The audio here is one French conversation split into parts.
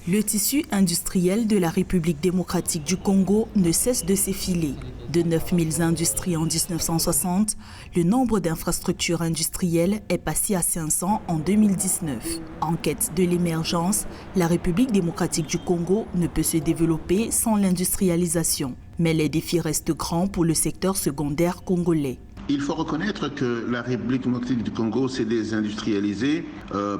Le tissu industriel de la République démocratique du Congo ne cesse de s'effiler. De 9000 industries en 1960, le nombre d'infrastructures industrielles est passé à 500 en 2019. En quête de l'émergence, la République démocratique du Congo ne peut se développer sans l'industrialisation. Mais les défis restent grands pour le secteur secondaire congolais. Il faut reconnaître que la République démocratique du Congo s'est désindustrialisée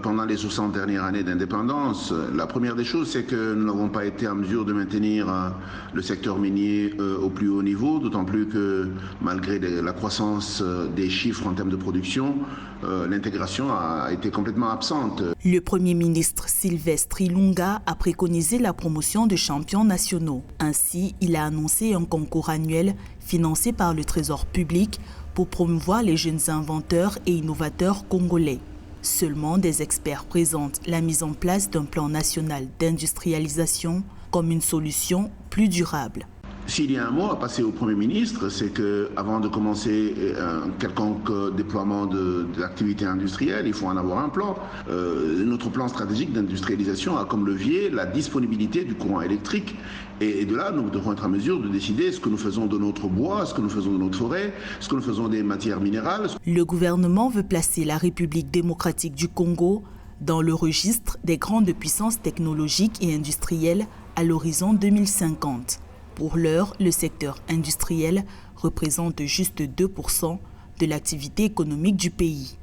pendant les 60 dernières années d'indépendance. La première des choses, c'est que nous n'avons pas été en mesure de maintenir le secteur minier au plus haut niveau, d'autant plus que malgré la croissance des chiffres en termes de production, l'intégration a été complètement absente. Le Premier ministre Sylvestre Ilunga a préconisé la promotion de champions nationaux. Ainsi, il a annoncé un concours annuel financé par le Trésor public pour promouvoir les jeunes inventeurs et innovateurs congolais. Seulement, des experts présentent la mise en place d'un plan national d'industrialisation comme une solution plus durable. S'il y a un mot à passer au Premier ministre, c'est qu'avant de commencer un quelconque déploiement de l'activité industrielle, il faut en avoir un plan. Notre plan stratégique d'industrialisation a comme levier la disponibilité du courant électrique. Et de là, nous devrons être en mesure de décider ce que nous faisons de notre bois, ce que nous faisons de notre forêt, ce que nous faisons des matières minérales. Le gouvernement veut placer la République démocratique du Congo dans le registre des grandes puissances technologiques et industrielles à l'horizon 2050. Pour l'heure, le secteur industriel représente juste 2% de l'activité économique du pays.